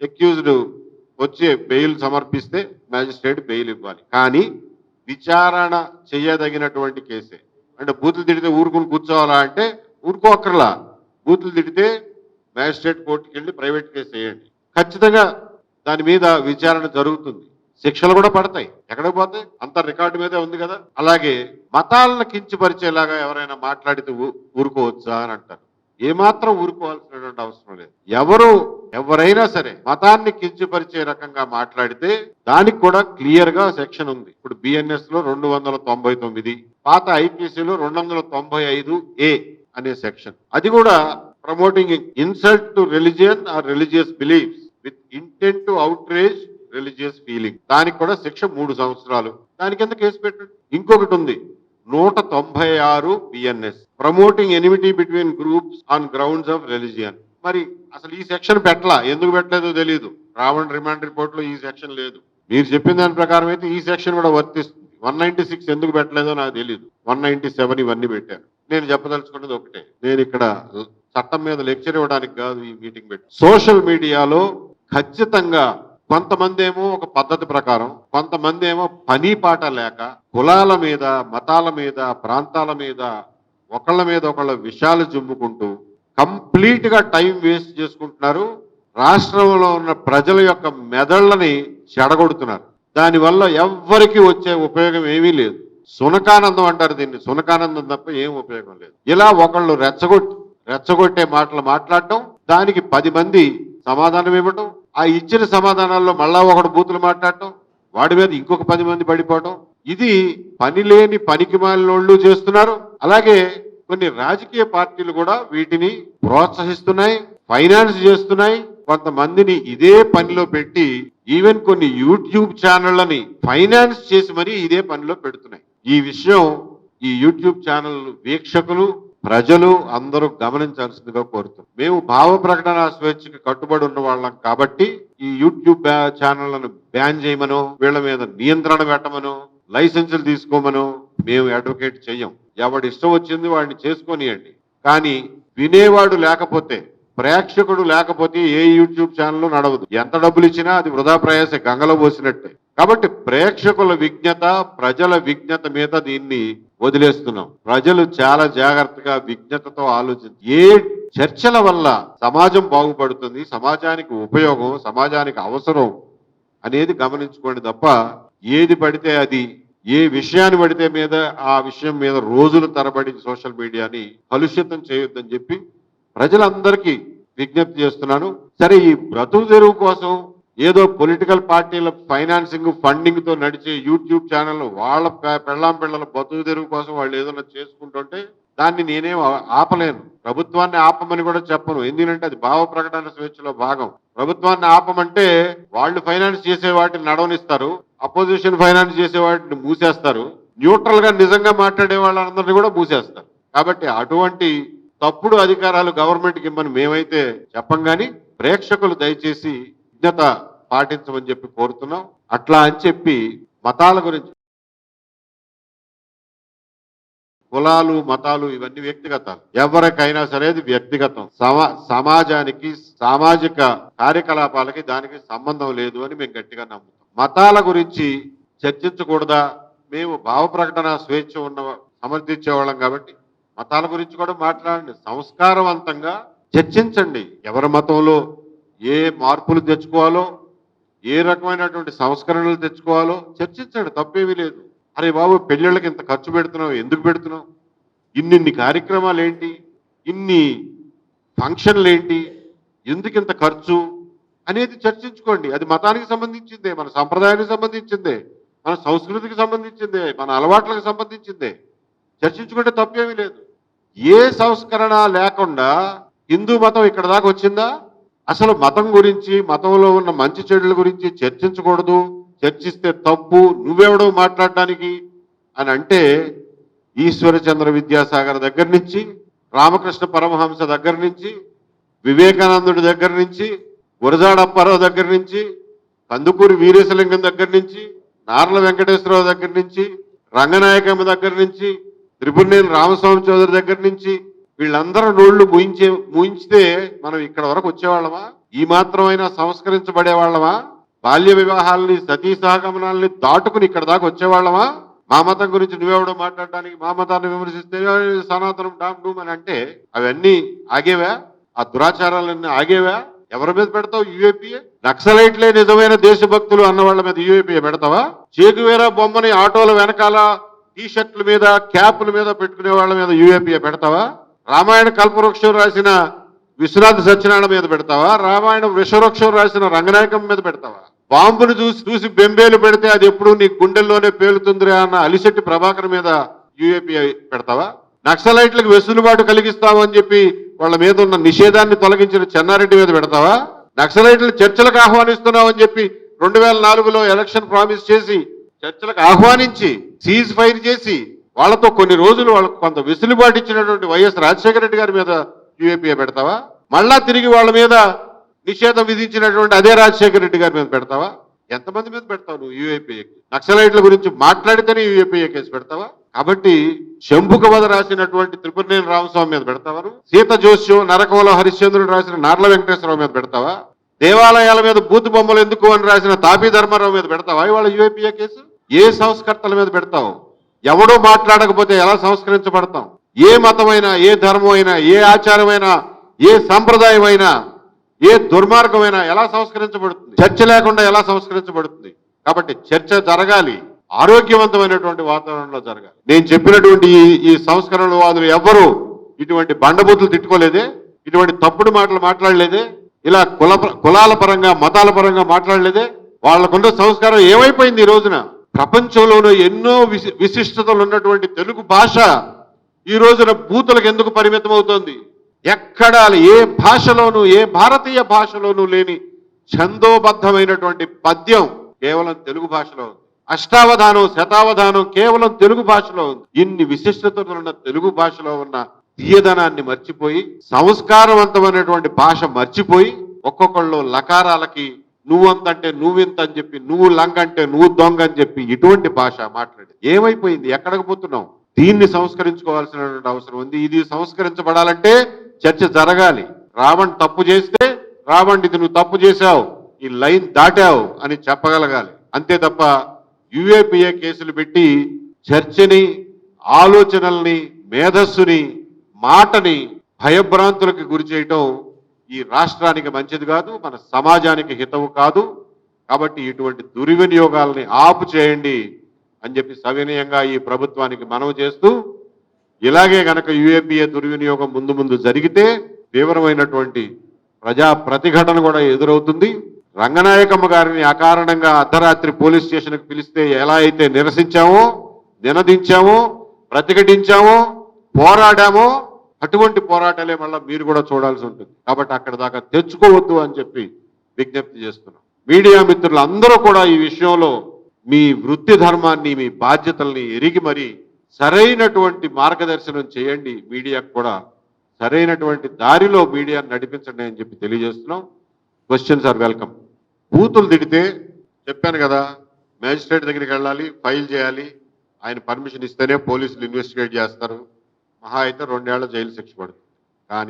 Accused వచ్చి bail సమర్పిస్తే magistrate bail ఇవ్వాలి. కానీ విచారణ చేయదగినటువంటి కేసే. అంటే బూతులు తిడితే ఊరుకుని కూర్చోవాలా అంటే ఊరుకోక్కర్లా. బూతులు తిడితే మ్యాజిస్ట్రేట్ కోర్టుకి వెళ్ళి ప్రైవేట్ కేసు వేయండి, ఖచ్చితంగా దాని మీద విచారణ జరుగుతుంది, శిక్షలు కూడా పడతాయి. ఎక్కడికి పోతాయి? అంత రికార్డు మీదే ఉంది కదా. అలాగే మతాలను కించపరిచేలాగా ఎవరైనా మాట్లాడితే ఊరుకోవచ్చా అని అంటారు. ఏమాత్రం ఊరుకోవాల్సినటువంటి అవసరం లేదు. ఎవరైనా సరే మతాన్ని కించపరిచే రకంగా మాట్లాడితే దానికి కూడా క్లియర్ గా సెక్షన్ ఉంది. ఇప్పుడు బిఎన్ఎస్ లో 299, పాత ఐపీసీలో 295A అనే సెక్షన్. అది కూడా promoting insult to religion are religious beliefs with intent to outrage religious feeling, దానికి కూడా శిక్ష 3 సంవత్సరాలు. దానికి ఎంత కేసు పెట్టండి. ఇంకొకటి ఉంది 196 BNS, promoting enmity between groups on grounds of religion. మరి అసలు ఈ సెక్షన్ పెట్టలా, ఎందుకు పెట్టలేదో తెలియదు. రావణ్ రిమాండ్ రిపోర్ట్ లో ఈ సెక్షన్ లేదు. మీరు చెప్పిన దాని ప్రకారం అయితే ఈ సెక్షన్ కూడా వర్తిస్తుంది. 196 ఎందుకు పెట్టలేదో నాకు తెలియదు. 197 ఇవన్నీ పెట్టారు. నేను చెప్పదలుచుకున్నది ఒకటే, నేను ఇక్కడ చట్టం మీద లెక్చర్ ఇవ్వడానికి కాదు ఈ మీటింగ్ పెట్టి. సోషల్ మీడియాలో ఖచ్చితంగా కొంతమంది ఏమో ఒక పద్ధతి ప్రకారం, కొంతమంది ఏమో పని పాట లేక కులాల మీద, మతాల మీద, ప్రాంతాల మీద ఒకళ్ళ విషయాలు జుమ్ముకుంటూ కంప్లీట్ గా టైం వేస్ట్ చేసుకుంటున్నారు. రాష్ట్రంలో ఉన్న ప్రజల యొక్క మెదళ్ళని చెడగొడుతున్నారు. దానివల్ల ఎవ్వరికి వచ్చే ఉపయోగం ఏమీ లేదు. సునకానందం అంటారు దీన్ని, సునకానందం తప్ప ఏం ఉపయోగం లేదు. ఇలా ఒకళ్ళు రెచ్చగొట్టే మాటలు మాట్లాడటం, దానికి 10 మంది సమాధానం ఇవ్వటం, ఆ ఇచ్చిన సమాధానాల్లో మళ్ళా ఒకడు బూతులు మాట్లాడటం, వాడి మీద ఇంకొక 10 మంది పడిపోవటం, ఇది పని లేని పనికిమాలినోళ్ళు చేస్తున్నారు. అలాగే కొన్ని రాజకీయ పార్టీలు కూడా వీటిని ప్రోత్సహిస్తున్నాయి, ఫైనాన్స్ చేస్తున్నాయి. కొంతమందిని ఇదే పనిలో పెట్టి ఈవెన్ కొన్ని యూట్యూబ్ ఛానళ్లని ఫైనాన్స్ చేసి మరీ ఇదే పనిలో పెడుతున్నాయి. ఈ విషయం ఈ యూట్యూబ్ ఛానల్ వీక్షకులు, ప్రజలు అందరూ గమనించాల్సిందిగా కోరుతున్నాం. మేము భావ ప్రకటన స్వేచ్ఛకి కట్టుబడి ఉన్న వాళ్ళం కాబట్టి ఈ యూట్యూబ్ ఛానళ్లను బ్యాన్ చేయమనో, వీళ్ళ మీద నియంత్రణ పెట్టమనో, లైసెన్సులు తీసుకోమనో మేము అడ్వకేట్ చెయ్యం. ఎవడి ఇష్టం వచ్చింది వాడిని చేసుకొనియండి. కానీ వినేవాడు లేకపోతే, ప్రేక్షకుడు లేకపోతే ఏ యూట్యూబ్ ఛానల్ నడవదు. ఎంత డబ్బులు ఇచ్చినా అది వృధా ప్రయాస, గంగలో పోసినట్టే. కాబట్టి ప్రేక్షకుల విజ్ఞత, ప్రజల విజ్ఞత మీద దీన్ని వదిలేస్తున్నాం. ప్రజలు చాలా జాగ్రత్తగా విజ్ఞతతో ఆలోచించి ఏ చర్చల వల్ల సమాజం బాగుపడుతుంది, సమాజానికి ఉపయోగం, సమాజానికి అవసరం అనేది గమనించుకోండి తప్ప ఏది పడితే అది, ఏ విషయాన్ని పడితే మీద ఆ విషయం మీద రోజుల తరబడి సోషల్ మీడియాని కలుషితం చేయొద్దని చెప్పి ప్రజలందరికీ విజ్ఞప్తి చేస్తున్నాను. సరే, ఈ బ్రతుకు తెరువు కోసం ఏదో పొలిటికల్ పార్టీల ఫైనాన్సింగ్, ఫండింగ్ తో నడిచే యూట్యూబ్ ఛానల్ వాళ్ళ పిల్లల బ్రతుకు తెరువు కోసం వాళ్ళు ఏదైనా చేసుకుంటుంటే దాన్ని నేనేం ఆపలేను. ప్రభుత్వాన్ని ఆపమని కూడా చెప్పను. ఎందుకంటే అది భావ ప్రకటన స్వేచ్ఛలో భాగం. ప్రభుత్వాన్ని ఆపమంటే వాళ్ళు ఫైనాన్స్ చేసే వాటిని నడవనిస్తారు, అపోజిషన్ ఫైనాన్స్ చేసే వాటిని మూసేస్తారు, న్యూట్రల్ గా నిజంగా మాట్లాడే వాళ్ళందరినీ కూడా మూసేస్తారు. కాబట్టి అటువంటి తప్పుడు అధికారాలు గవర్నమెంట్కి ఇమ్మని మేమైతే చెప్పం. కానీ ప్రేక్షకులు దయచేసి విజ్ఞత పాటించమని చెప్పి కోరుతున్నాం. అట్లా అని చెప్పి మతాల గురించి, కులాలు, మతాలు ఇవన్నీ వ్యక్తిగతాలు. ఎవరికైనా సరే అది వ్యక్తిగతం. సమాజానికి, సామాజిక కార్యకలాపాలకి దానికి సంబంధం లేదు అని మేము గట్టిగా నమ్ముతాం. మతాల గురించి చర్చించకూడదా? మేము భావ ప్రకటన స్వేచ్ఛ సమర్థించేవాళ్ళం కాబట్టి మతాల గురించి కూడా మాట్లాడండి, సంస్కారవంతంగా చర్చించండి. ఎవరి మతంలో ఏ మార్పులు తెచ్చుకోవాలో, ఏ రకమైనటువంటి సంస్కరణలు తెచ్చుకోవాలో చర్చించండి, తప్పేమీ లేదు. అరే బాబు, పెళ్ళిళ్ళకి ఇంత ఖర్చు పెడుతున్నావు, ఎందుకు పెడుతున్నావు? ఇన్ని కార్యక్రమాలు ఏంటి, ఇన్ని ఫంక్షన్లు ఏంటి, ఎందుకు ఇంత ఖర్చు అనేది చర్చించుకోండి. అది మతానికి సంబంధించిందే, మన సంప్రదాయానికి సంబంధించిందే, మన సంస్కృతికి సంబంధించిందే, మన అలవాట్లకు సంబంధించిందే. చర్చించుకుంటే తప్పేమీ లేదు. ఏ సంస్కరణ లేకుండా హిందూ మతం ఇక్కడ దాకా వచ్చిందా? అసలు మతం గురించి, మతంలో ఉన్న మంచి చెడుల గురించి చర్చించకూడదు, చర్చిస్తే తప్పు, నువ్వెవడో మాట్లాడడానికి అని అంటే ఈశ్వరచంద్ర విద్యాసాగర్ దగ్గర నుంచి, రామకృష్ణ పరమహంస దగ్గర నుంచి, వివేకానందుడి దగ్గర నుంచి, గురజాడ అప్పారావు దగ్గర నుంచి, కందుకూరి వీరేశలింగం దగ్గర నుంచి, నార్ల వెంకటేశ్వరరావు దగ్గర నుంచి, రంగనాయకమ్మ దగ్గర నుంచి, త్రిపురనేని రామస్వామి చౌదరి దగ్గర నుంచి వీళ్ళందరూ నోళ్లు మూయించితే మనం ఇక్కడ వరకు వచ్చేవాళ్ళమా? ఈ మాత్రమైనా సంస్కరించబడే వాళ్ళమా? బాల్య వివాహాలని, సతీ సహగమనాలని దాటుకుని ఇక్కడ దాకా వచ్చేవాళ్ళమా? మా మతం గురించి నువ్వెవడో మాట్లాడడానికి, మా మతాన్ని విమర్శిస్తే సనాతనం డామ్ డూమ్ అని అంటే అవన్నీ ఆగేవా? ఆ దురాచారాలన్నీ ఆగేవా? ఎవరి మీద పెడతావు యూఏపీఏ? నక్సలైట్లే నిజమైన దేశభక్తులు అన్న వాళ్ళ మీద యూఏపీఏ పెడతావా? చేగువేరా బొమ్మని ఆటోల వెనకాల టీ షర్ట్ల మీద, క్యాప్ల మీద పెట్టుకునే వాళ్ళ మీద యూఏపీఏ పెడతావా? రామాయణ కల్పవృక్షం రాసిన విశ్వనాథ సత్యనారాయణ మీద పెడతావా? రామాయణ విశ్వవృక్షం రాసిన రంగనాయకం మీద పెడతావా? బాంబును చూసి బెంబేలు పెడితే అది ఎప్పుడు నీ గుండెల్లోనే పేలుతుందిరా అన్న అలిశెట్టి ప్రభాకర్ మీద యూఏపీఏ పెడతావా? నక్సలైట్లకు వెసులుబాటు కలిగిస్తామని చెప్పి వాళ్ళ మీద ఉన్న నిషేధాన్ని తొలగించిన చెన్నారెడ్డి మీద పెడతావా? నక్సలైట్లు చర్చలకు ఆహ్వానిస్తున్నామని చెప్పి 2004లో ఎలక్షన్ ప్రామిస్ చేసి చర్చలకు ఆహ్వానించి సీజ్ ఫైర్ చేసి వాళ్ళతో కొన్ని రోజులు వాళ్ళకు కొంత వెసులుబాటు ఇచ్చినటువంటి వైఎస్ రాజశేఖర రెడ్డి గారి మీద యూఏపీఏ పెడతావా? మళ్ళా తిరిగి వాళ్ళ మీద నిషేధం విధించినటువంటి అదే రాజశేఖర రెడ్డి గారి మీద పెడతావా? ఎంతమంది మీద పెడతావు నువ్వు యూఏపీఏ? నక్సలైట్ల గురించి మాట్లాడితేనే యూఏపీఏ కేసు పెడతావా? కాబట్టి శంభుక వధ రాసినటువంటి త్రిపురనేని రామస్వామి మీద పెడతావా? సీత జోస్యం, నరకంలో హరిశ్చంద్రుడు రాసిన నార్ల వెంకటేశ్వరరావు మీద పెడతావా? దేవాలయాల మీద బూతు బొమ్మలు ఎందుకు అని రాసిన తాపీ ధర్మారావు మీద పెడతావా ఇవాళ యూఏపీఏ కేసు? ఏ సంస్కర్తల మీద పెడతావు? ఎవడో మాట్లాడకపోతే ఎలా సంస్కరించబడతాం? ఏ మతమైనా, ఏ ధర్మమైనా, ఏ ఆచారమైనా, ఏ సంప్రదాయమైనా, ఏ దుర్మార్గమైనా ఎలా సంస్కరించబడుతుంది? చర్చ లేకుండా ఎలా సంస్కరించబడుతుంది? కాబట్టి చర్చ జరగాలి, ఆరోగ్యవంతమైనటువంటి వాతావరణంలో జరగాలి. నేను చెప్పినటువంటి ఈ సంస్కరణవాదులు ఎవ్వరూ ఇటువంటి బండబూతులు తిట్టుకోలేదే, ఇటువంటి తప్పుడు మాటలు మాట్లాడలేదే, ఇలా కులాల పరంగా, మతాల పరంగా మాట్లాడలేదే. వాళ్ళకున్న సంస్కారం ఏమైపోయింది? ఈ రోజున ప్రపంచంలోనూ ఎన్నో విశిష్టతలు ఉన్నటువంటి తెలుగు భాష ఈ రోజున బూతులకు ఎందుకు పరిమితం అవుతోంది? ఎక్కడ ఏ భాషలోనూ, ఏ భారతీయ భాషలోనూ లేని ఛందోబద్ధమైనటువంటి పద్యం కేవలం తెలుగు భాషలో ఉంది. అష్టావధానం, శతావధానం కేవలం తెలుగు భాషలో ఉంది. ఇన్ని విశిష్టతలు ఉన్న తెలుగు భాషలో ఉన్న తీయదనాన్ని మర్చిపోయి, సంస్కారవంతమైనటువంటి భాష మర్చిపోయి, ఒక్కొక్కళ్ళు లకారాలకి నువ్వంతంటే నువ్వింత అని చెప్పి, నువ్వు లంగంటే నువ్వు దొంగ అని చెప్పి ఇటువంటి భాష మాట్లాడి ఏమైపోయింది? ఎక్కడికి పోతున్నాం? దీన్ని సంస్కరించుకోవాల్సినటువంటి అవసరం ఉంది. ఇది సంస్కరించబడాలంటే చర్చ జరగాలి. రావణ్ తప్పు చేస్తే రావణ్ ఇది నువ్వు తప్పు చేశావు, ఈ లైన్ దాటావు అని చెప్పగలగాలి. అంతే తప్ప యూఏపీఏ కేసులు పెట్టి చర్చని, ఆలోచనల్ని, మేధస్సుని, మాటని భయభ్రాంతులకు గురి చేయటం ఈ రాష్ట్రానికి మంచిది కాదు, మన సమాజానికి హితవు కాదు. కాబట్టి ఇటువంటి దుర్వినియోగాల్ని ఆపు చేయండి అని చెప్పి సవినయంగా ఈ ప్రభుత్వానికి మనవి చేస్తూ, ఇలాగే గనక యూఏపీఏ దుర్వినియోగం ముందు ముందు జరిగితే తీవ్రమైనటువంటి ప్రజా ప్రతిఘటన కూడా ఎదురవుతుంది. రంగనాయకమ్మ గారిని అకారణంగా అర్ధరాత్రి పోలీస్ స్టేషన్కి పిలిస్తే ఎలా అయితే నిరసించామో, నినదించామో, ప్రతిఘటించామో, పోరాడామో, అటువంటి పోరాటాలే మళ్ళీ మీరు కూడా చూడాల్సి ఉంటుంది. కాబట్టి అక్కడ దాకా తెచ్చుకోవద్దు అని చెప్పి విజ్ఞప్తి చేస్తున్నాం. మీడియా మిత్రులు అందరూ కూడా ఈ విషయంలో మీ వృత్తి ధర్మాన్ని, మీ బాధ్యతల్ని ఎరిగి మరి సరైనటువంటి మార్గదర్శనం చేయండి. మీడియాకు కూడా సరైనటువంటి దారిలో మీడియాను నడిపించండి అని చెప్పి తెలియజేస్తున్నాం. Questions are welcome. బూతులు తిడితే చెప్పాను కదా, మ్యాజిస్ట్రేట్ దగ్గరికి వెళ్ళాలి, ఫైల్ చేయాలి, ఆయన పర్మిషన్ ఇస్తేనే పోలీసులు ఇన్వెస్టిగేట్ చేస్తారు. మహా అయితే 2 ఏళ్ల జైలు శిక్ష పడుతుంది. కానీ